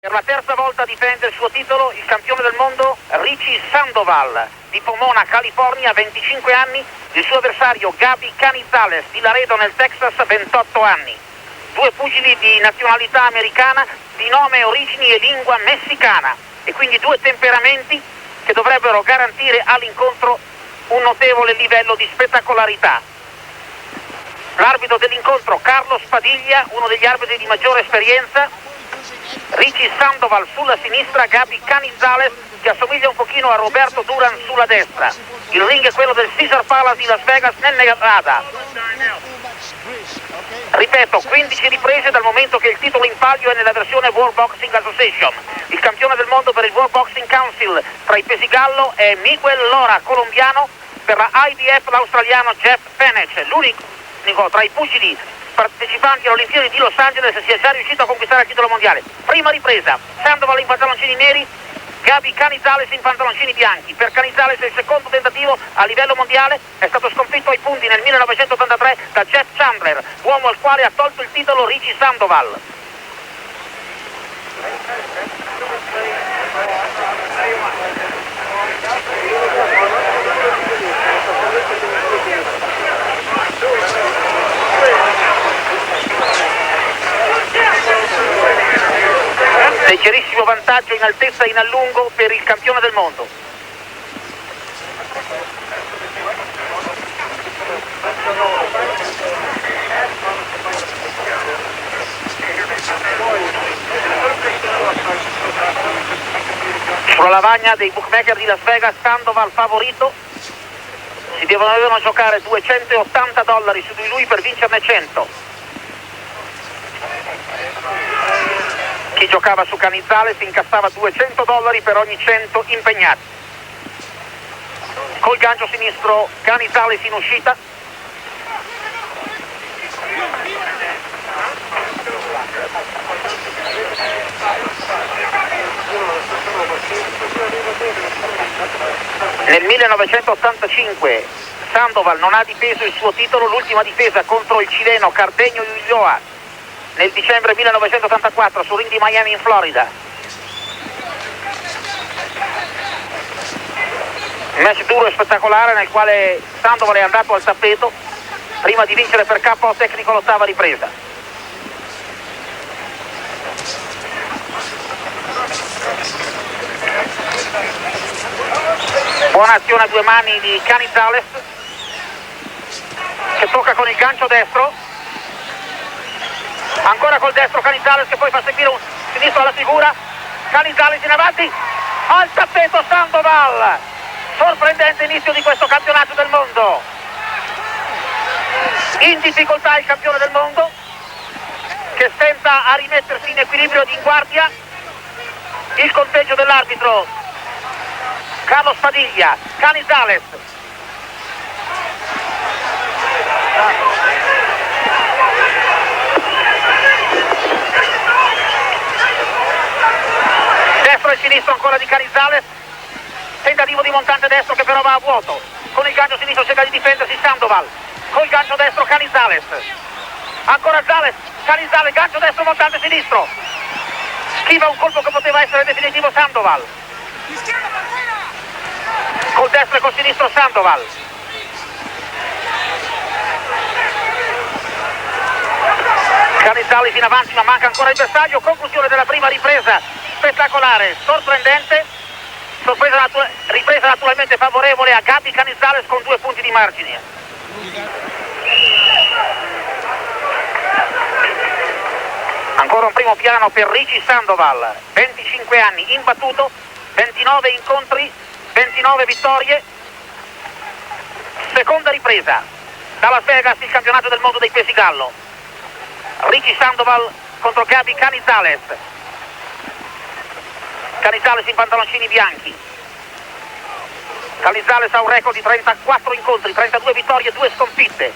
Per la terza volta difende il suo titolo il campione del mondo Richie Sandoval di Pomona, California, 25 anni, il suo avversario Gabi Canizales di Laredo nel Texas, 28 anni. Due pugili di nazionalità americana, di nome, origini e lingua messicana, e quindi due temperamenti che dovrebbero garantire all'incontro un notevole livello di spettacolarità. L'arbitro dell'incontro Carlo Spadiglia, uno degli arbitri di maggiore esperienza. Richie Sandoval sulla sinistra, Gabi Canizales che assomiglia un pochino a Roberto Duran sulla destra. Il ring è quello del Caesars Palace di Las Vegas nel Nevada. Ripeto, 15 riprese dal momento che il titolo in palio è nella versione World Boxing Association. Il campione del mondo per il World Boxing Council tra i pesi gallo è Miguel Lora, colombiano. Per la IBF l'australiano Jeff Fenech, l'unico tra i pugili partecipanti alle Olimpiadi di Los Angeles sia già riuscito a conquistare il titolo mondiale. Prima ripresa, Sandoval in pantaloncini neri, Gabi Canizales in pantaloncini bianchi. Per Canizales il secondo tentativo a livello mondiale, è stato sconfitto ai punti nel 1983 da Jeff Chandler, uomo al quale ha tolto il titolo Richie Sandoval. Leggerissimo vantaggio in altezza e in allungo per il campione del mondo. Sulla lavagna dei bookmaker di Las Vegas, Sandoval favorito. Si devono giocare $280 su di lui per vincerne 100. Chi giocava su Canizales incassava $200 per ogni 100 impegnati. Col gancio sinistro Canizales in uscita. Nel 1985 Sandoval non ha difeso il suo titolo, l'ultima difesa contro il cileno Cardenio Ulloa nel dicembre 1984 sul ring di Miami in Florida. Un match duro e spettacolare nel quale Sandoval è andato al tappeto prima di vincere per KO tecnico l'ottava ripresa. Buona azione a due mani di Canizales che tocca con il gancio destro. Ancora col destro Canizales che poi fa seguire un sinistro alla figura. Canizales in avanti, al tappeto Sandoval. Sorprendente inizio di questo campionato del mondo. In difficoltà il campione del mondo che stenta a rimettersi in equilibrio ed in guardia. Il conteggio dell'arbitro Carlo Spadiglia. Canizales e sinistro ancora di Canizales, tentativo di montante destro che però va a vuoto. Con il gancio sinistro cerca di difendersi Sandoval, col gancio destro Canizales, ancora Canizales, gancio destro montante sinistro, schiva un colpo che poteva essere definitivo Sandoval, col destro e col sinistro Sandoval. Canizales in avanti ma manca ancora il bersaglio. Conclusione della prima ripresa, spettacolare, sorprendente, ripresa naturalmente favorevole a Gabi Canizales con 2 punti di margine. Ancora un primo piano per Richie Sandoval, 25 anni, imbattuto, 29 incontri, 29 vittorie. Seconda ripresa da Las Vegas, il campionato del mondo dei pesi gallo. Richie Sandoval contro Gabi Canizales. Canizales in pantaloncini bianchi. Canizales ha un record di 34 incontri, 32 vittorie e 2 sconfitte.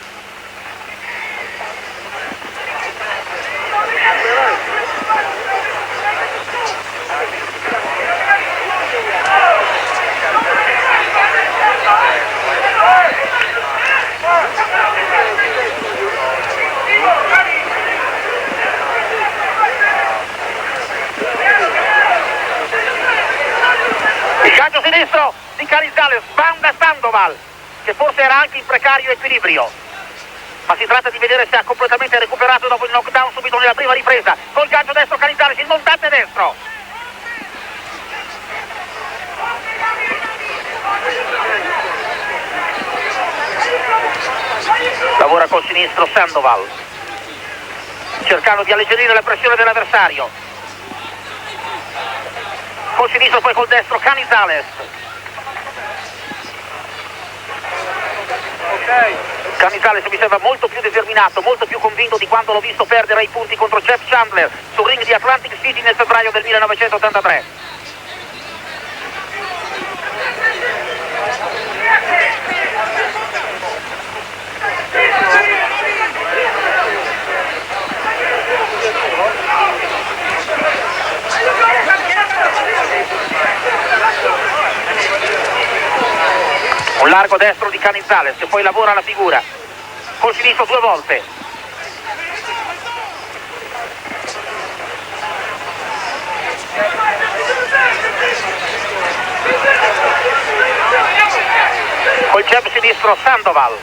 sinistro di Canizales, sbanda Sandoval, che forse era anche in precario equilibrio, ma si tratta di vedere se ha completamente recuperato dopo il knockdown subito nella prima ripresa. Col gancio destro Canizales, il montante destro. Lavora col sinistro Sandoval, cercando di alleggerire la pressione dell'avversario. Col sinistro, poi col destro Canizales. Canizales mi sembra molto più determinato, molto più convinto di quando l'ho visto perdere ai punti contro Jeff Chandler sul ring di Atlantic City nel febbraio del 1983. Un largo destro di Canizales che poi lavora la figura. Col sinistro 2 volte. Col jab sinistro Sandoval.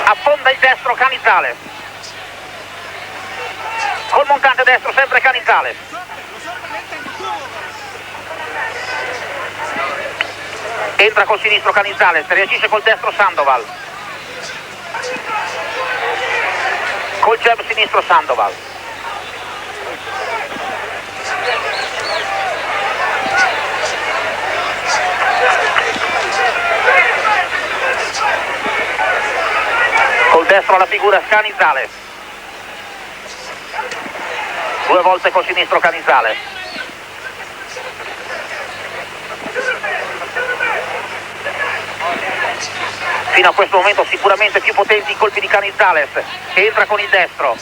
Affonda il destro Canizales. Col montante destro sempre Canizales. Entra col sinistro Canizales, reagisce col destro Sandoval. Col jab sinistro Sandoval. Col destro alla figura Canizales. 2 volte col sinistro Canizales. Fino a questo momento sicuramente più potenti i colpi di Canizales, che entra con il destro.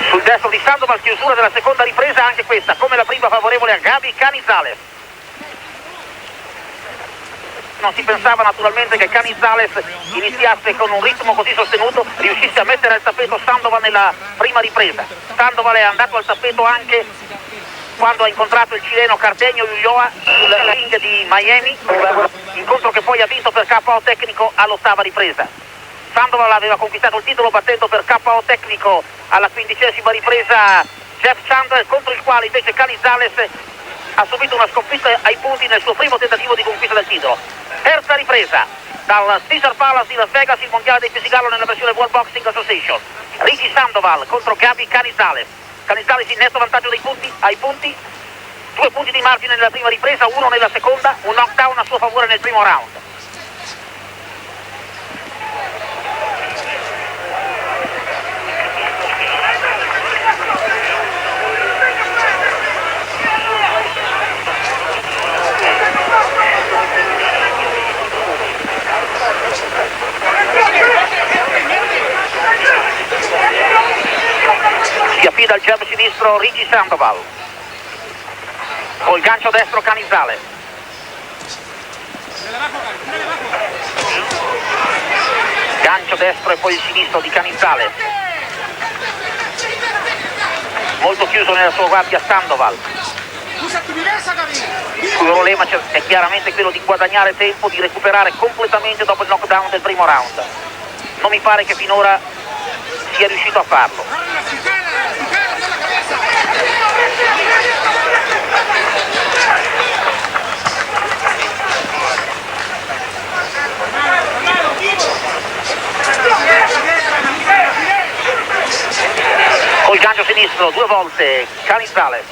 Sul destro di Sandoval, chiusura della seconda ripresa, anche questa come la prima favorevole a Gabi Canizales. Non si pensava naturalmente che Canizales iniziasse con un ritmo così sostenuto, riuscisse a mettere al tappeto Sandoval nella prima ripresa. Sandoval è andato al tappeto anche quando ha incontrato il cileno Cardenio Ulloa sul ring di Miami, incontro che poi ha vinto per KO tecnico all'8ª ripresa. Sandoval aveva conquistato il titolo battendo per KO tecnico alla 15ª ripresa Jeff Chandler, contro il quale invece Canizales ha subito una sconfitta ai punti nel suo primo tentativo di conquista del titolo. Terza ripresa dal Caesars Palace di Las Vegas, il mondiale dei pesi gallo nella versione World Boxing Association. Richie Sandoval contro Gabi Canizales. Canizales in netto vantaggio ai punti, 2 punti di margine nella prima ripresa, 1 nella seconda, un knockdown a suo favore nel primo round. Si affida al jab sinistro Richie Sandoval, col gancio destro Canizales. Gancio destro e poi il sinistro di Canizales. Molto chiuso nella sua guardia Sandoval. Il cui problema è chiaramente quello di guadagnare tempo, di recuperare completamente dopo il knockdown del primo round. Non mi pare che finora sia riuscito a farlo. Col gancio sinistro 2 volte Canizales.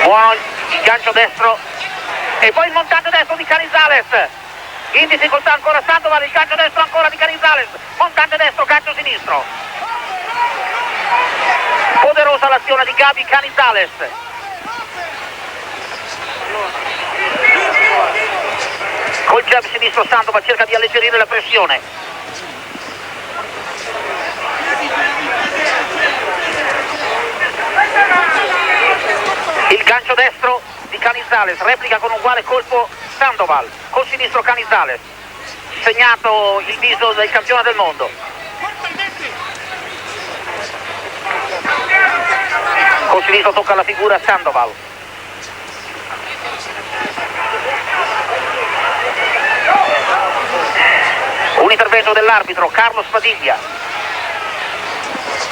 Buono il gancio destro e poi il montante destro di Canizales. In difficoltà ancora Sandoval, il calcio destro ancora di Canizales, montante destro, calcio sinistro. Poderosa l'azione di Gabi Canizales. Col jab sinistro Sandoval cerca di alleggerire la pressione. Il gancio destro di Canizales, replica con uguale colpo Sandoval, col sinistro Canizales, segnato il viso del campione del mondo. Col sinistro tocca la figura Sandoval. Un intervento dell'arbitro Carlo Spadiglia.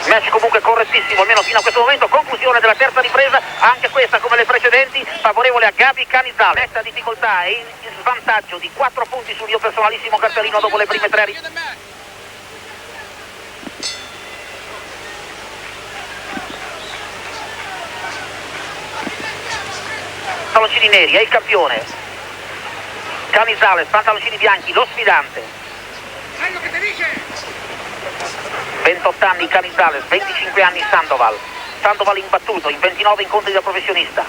Match comunque correttissimo, almeno fino a questo momento. Conclusione della terza ripresa, anche questa come le precedenti, favorevole a Gabi Canizales. Netta difficoltà e in svantaggio di 4 punti sul mio personalissimo cartellino dopo le prime 3 riprese. Pantaloncini neri, è il campione. Canizales, pantaloncini bianchi, lo sfidante. 28 anni Canizales, 25 anni Sandoval. Sandoval imbattuto in 29 incontri da professionista.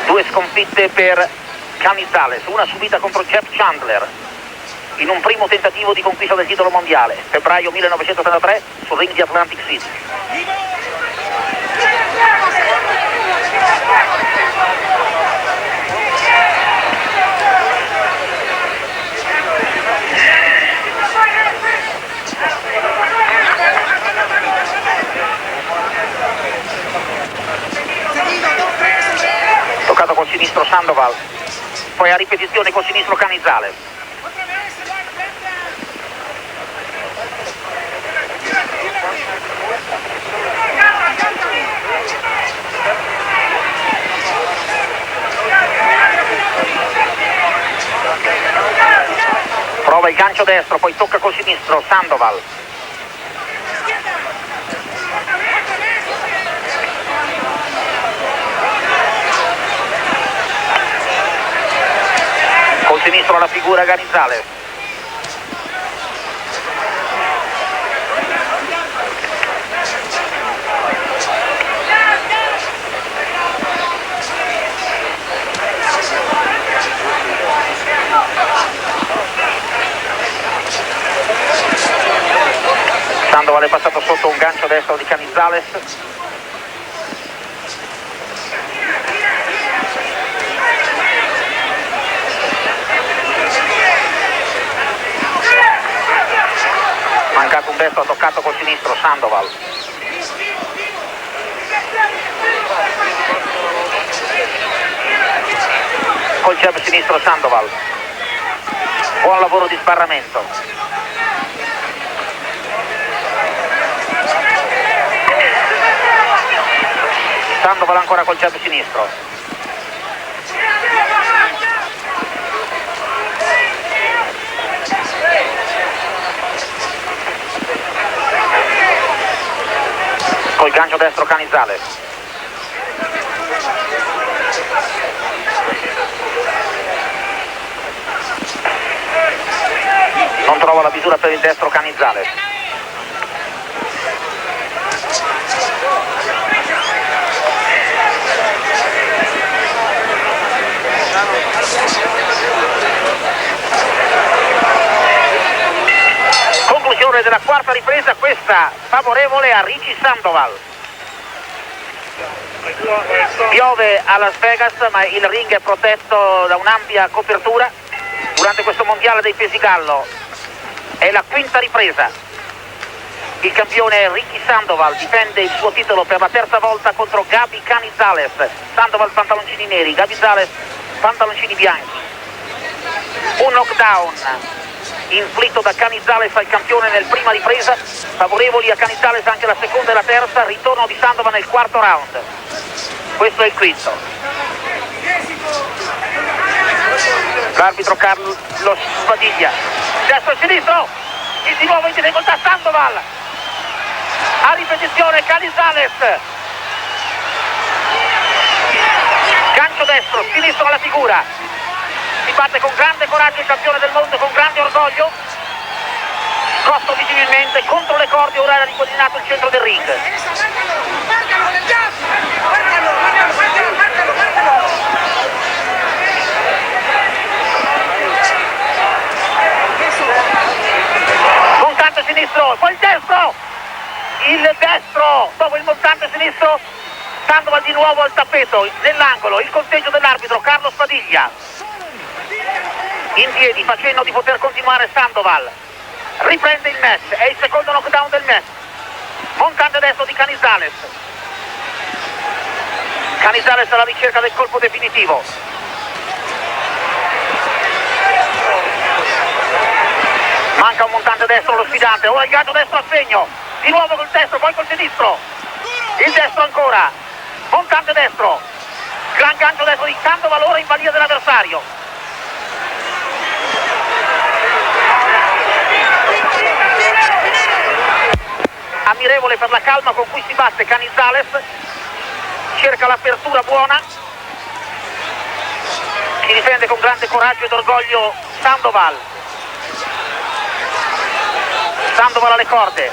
2 sconfitte per Canizales, una subita contro Jeff Chandler in un primo tentativo di conquista del titolo mondiale, febbraio 1983 sul ring di Atlantic City. Toccato col sinistro Sandoval, poi a ripetizione col sinistro Canizales. Prova il gancio destro, poi tocca col sinistro Sandoval. Col sinistro la figura Canizales. Sandoval è passato sotto un gancio destro di Canizales. Mancato un destro, ha toccato col sinistro Sandoval. Col jab sinistro Sandoval. Buon lavoro di sbarramento. Sandoval ancora col jab sinistro. Col gancio destro Canizales. Non trova la misura per il destro Canizales. Conclusione della quarta ripresa, questa favorevole a Richie Sandoval. Piove a Las Vegas, ma il ring è protetto da un'ampia copertura. Durante questo mondiale dei pesi gallo è la quinta ripresa. Il campione Richie Sandoval difende il suo titolo per la terza volta contro Gabi Canizales. Sandoval pantaloncini neri, Canizales pantaloncini bianchi. Un knockdown inflitto da Canizales al campione nel prima ripresa, favorevoli a Canizales anche la seconda e la terza, ritorno di Sandoval nel quarto round. Questo è il quinto. L'arbitro Carlo Spadiglia. Destro e sinistro, di nuovo in difficoltà Sandoval. A ripetizione Canizales. Gancio destro, sinistro alla figura. si batte con grande coraggio il campione del mondo, con grande orgoglio, scosso visibilmente contro le corde, ora era ricoordinato il centro del ring. Montante sinistro, poi il destro, dopo il montante sinistro, Sandoval di nuovo al tappeto, nell'angolo, il conteggio dell'arbitro Carlo Spadiglia. In piedi, facendo di poter continuare Sandoval. Riprende il match, è il secondo knockdown del match. Montante destro di Canizales. Canizales alla ricerca del colpo definitivo. Manca un montante destro lo sfidante, ora il gancio destro a segno, di nuovo col destro, poi col sinistro, il destro ancora, montante destro, gran gancio destro di Sandoval, ora in balia dell'avversario. Ammirevole per la calma con cui si batte Canizales, cerca l'apertura buona, si difende con grande coraggio ed orgoglio Sandoval. Sandoval alle corde.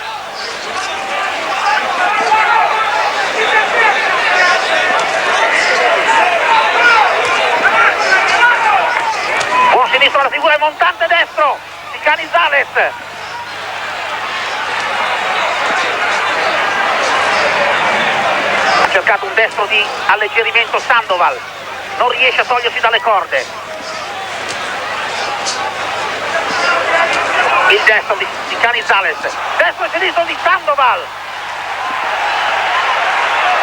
Buon sinistro alla figura e montante destro di Canizales. Ha cercato un destro di alleggerimento Sandoval, non riesce a togliersi dalle corde. Il destro di Canizales, destro e sinistro di Sandoval.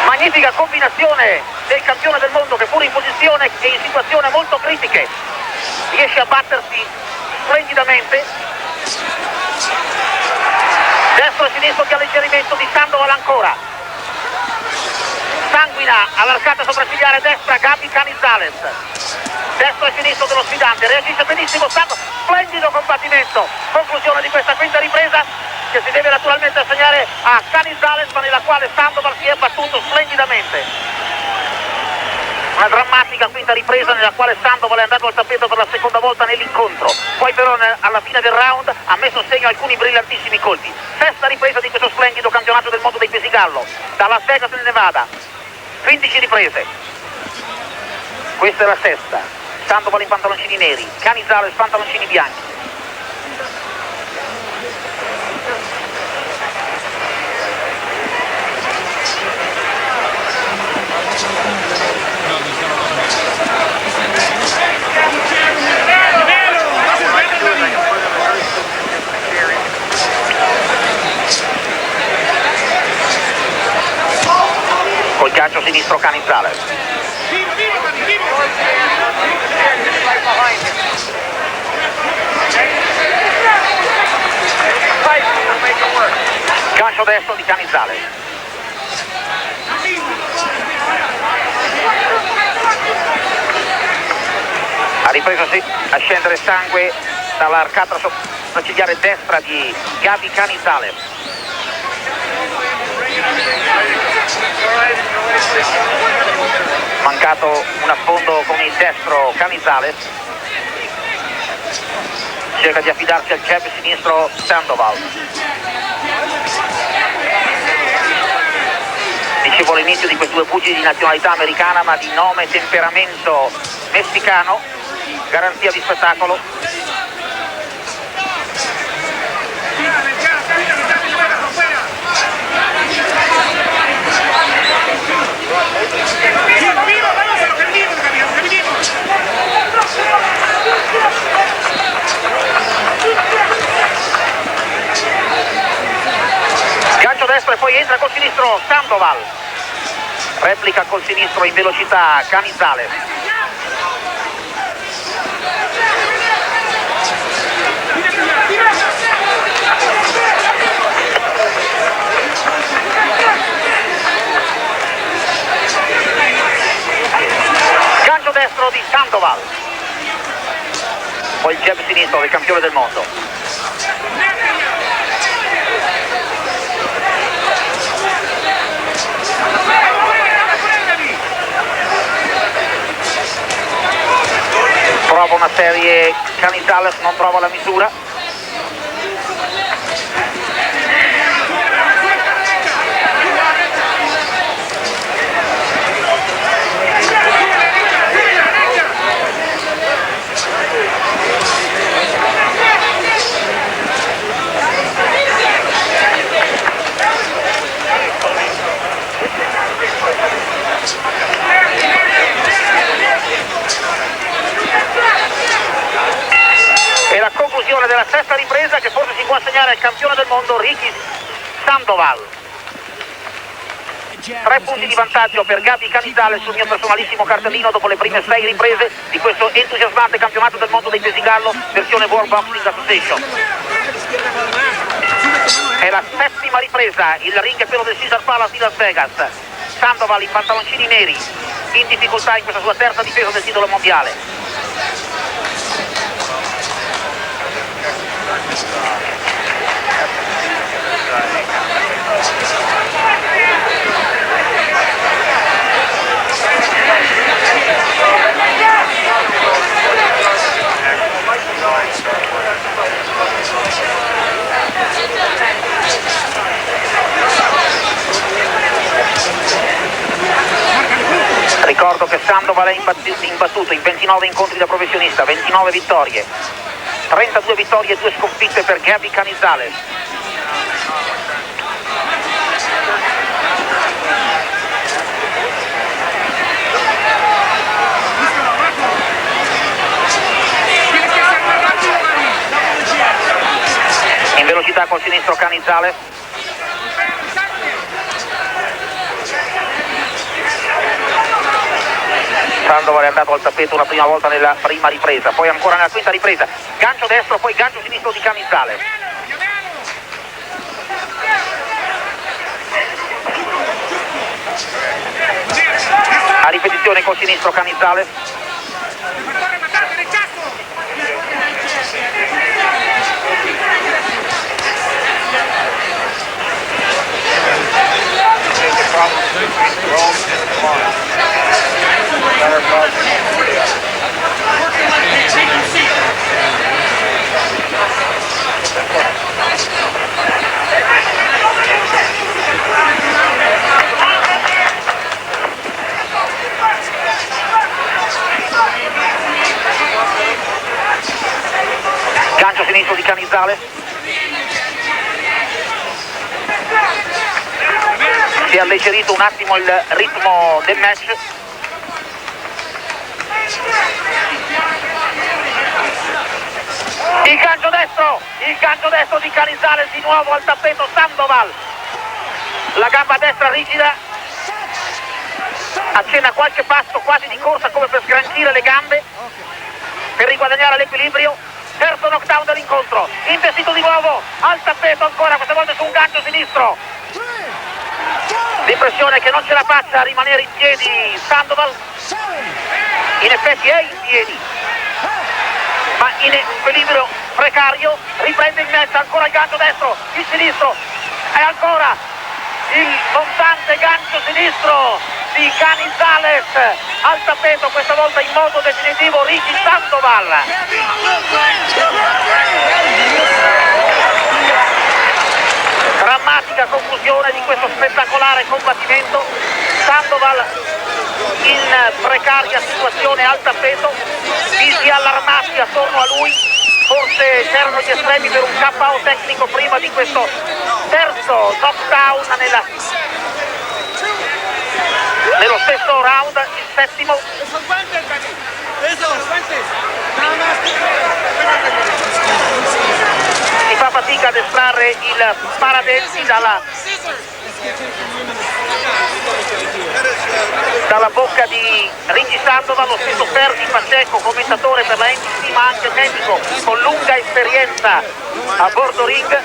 Magnifica combinazione del campione del mondo che pur in posizione e in situazioni molto critiche riesce a battersi splendidamente. Destro e sinistro di alleggerimento di Sandoval ancora. Sanguina all'arcata sopraccigliare destra Gabi Canizales. Destro e sinistro dello sfidante, reagisce benissimo Sandoval, splendido combattimento, conclusione di questa quinta ripresa che si deve naturalmente assegnare a Canizales, ma nella quale Sandoval si è battuto splendidamente. Una drammatica quinta ripresa nella quale Sandoval è andato al tappeto per la seconda volta nell'incontro, poi però alla fine del round ha messo a segno alcuni brillantissimi colpi. Sesta ripresa di questo splendido campionato del mondo dei pesi gallo, da Las Vegas nel Nevada, 15 riprese, questa è la sesta. Sandoval in pantaloncini neri, Canizales pantaloncini bianchi. Col gancio sinistro Canizales. Gancio destro di Canizales. Ha ripreso a scendere sangue dall'arcata sopraccigliare destra di Gabi Canizales. Mancato un affondo con il destro Canizales. Cerca di affidarsi al jab sinistro Sandoval. Dicevo all'inizio di questi due pugili di nazionalità americana ma di nome e temperamento messicano, garanzia di spettacolo. Gancio destro e poi entra col sinistro Sandoval. Replica col sinistro in velocità Canizales. Gancio destro di Sandoval. Poi il jab sinistro del campione del mondo. Prova una serie Canizales, non trova la misura. E la conclusione della sesta ripresa che forse si può assegnare al campione del mondo Ricky Sandoval. 3 punti di vantaggio per Gabi Canizales sul mio personalissimo cartellino dopo le prime 6 riprese di questo entusiasmante campionato del mondo dei pesi gallo versione World Boxing Association. È la settima ripresa, il ring è quello del Caesars Palace di Las Vegas. Sandoval in pantaloncini neri, in difficoltà in questa sua terza difesa del titolo mondiale. Ricordo che Sandoval è imbattuto in 29 incontri da professionista, 29 vittorie, 32 vittorie e 2 sconfitte per Gabi Canizales. In velocità col sinistro Canizales. Sandoval è andato al tappeto una prima volta nella prima ripresa, poi ancora nella quinta ripresa, gancio destro, poi gancio sinistro di Canizales. A ripetizione col sinistro Canizales. Gancio sinistro di Canizales. Si è alleggerito un attimo il ritmo del match. Il gancio destro di Canizales, di nuovo al tappeto Sandoval. La gamba destra rigida, accenna qualche passo quasi di corsa come per sgrancire le gambe, per riguadagnare l'equilibrio. Terzo knockdown dell'incontro, investito di nuovo al tappeto ancora, questa volta su un gancio sinistro. L'impressione è che non ce la faccia a rimanere in piedi Sandoval. In effetti è in piedi, ma in equilibrio precario. Riprende in mezzo, ancora il gancio destro, il sinistro e ancora il montante gancio sinistro di Canizales al tappeto, questa volta in modo definitivo Ricky Sandoval. Drammatica conclusione di questo spettacolare combattimento. Sandoval in precaria situazione al tappeto, visi allarmati attorno a lui, forse c'erano gli estremi per un KO tecnico prima di questo terzo knockdown nello stesso round, il settimo. Si fa fatica ad estrarre il paradenti dalla bocca di Ricky Sandoval. Lo stesso Ferdi Pacheco, commentatore per la NBC ma anche medico con lunga esperienza a bordo ring.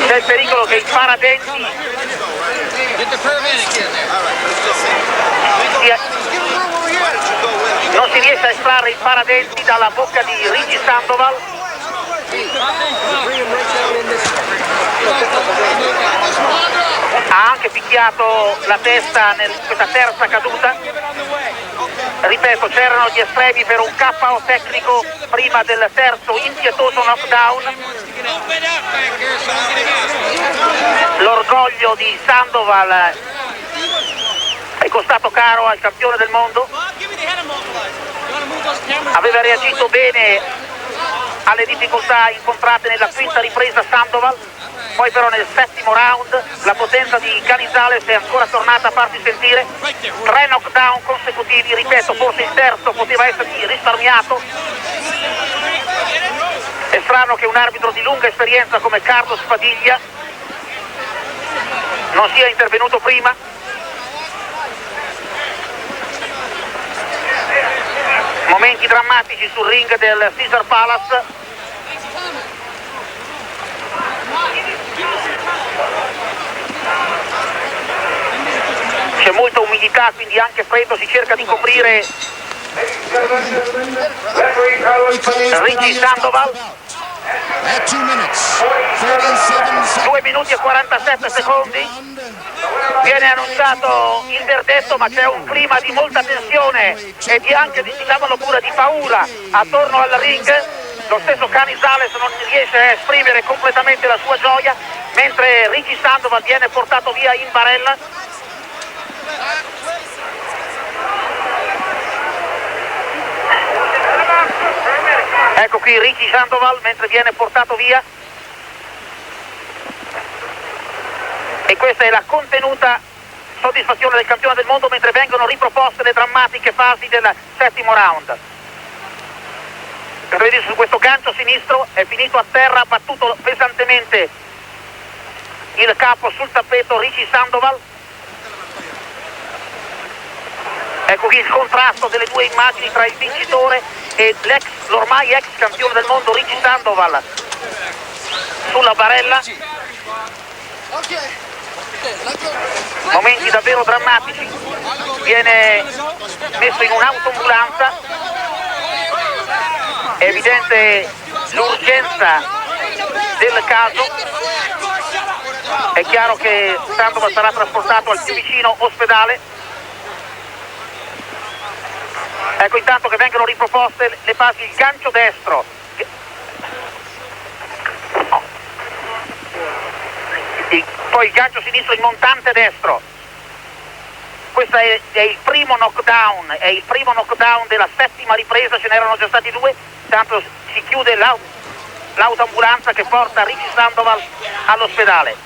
C'è il pericolo che i paradenti non si riesce a estrarre i paradenti dalla bocca di Ricky Sandoval. Ha anche picchiato la testa in questa terza caduta. Ripeto, c'erano gli estremi per un KO tecnico prima del terzo impietoso knockdown. L'orgoglio di Sandoval è costato caro al campione del mondo. Aveva reagito bene alle difficoltà incontrate nella quinta ripresa Sandoval, poi però nel settimo round la potenza di Canizales è ancora tornata a farsi sentire. 3 knockdown consecutivi, ripeto, forse il terzo poteva esserci risparmiato. È strano che un arbitro di lunga esperienza come Carlos Padilla non sia intervenuto prima. Momenti drammatici sul ring del Caesars Palace. C'è molta umidità, quindi anche freddo, si cerca di coprire Richie Sandoval. 2 minuti e 47 secondi. Viene annunciato il verdetto, ma c'è un clima di molta tensione e anche diciamolo pure di paura attorno al ring. Lo stesso Canizales non riesce a esprimere completamente la sua gioia, mentre Richie Sandoval viene portato via in barella. Ecco qui Richie Sandoval mentre viene portato via. E questa è la contenuta soddisfazione del campione del mondo mentre vengono riproposte le drammatiche fasi del settimo round. Per vedere su questo gancio sinistro è finito a terra, battuto pesantemente il capo sul tappeto Richie Sandoval. Ecco qui il contrasto delle due immagini tra il vincitore e l'ormai ex campione del mondo Richie Sandoval sulla barella. Momenti davvero drammatici. Viene messo in un'autoambulanza. È evidente l'urgenza del caso. È chiaro che Sandoval sarà trasportato al più vicino ospedale. Ecco intanto che vengono riproposte le fasi, il gancio destro. Poi il gancio sinistro, il montante destro. Questo è il primo knockdown, è il primo knockdown della settima ripresa, ce n'erano già stati 2, tanto si chiude l'autoambulanza che porta Richie Sandoval all'ospedale.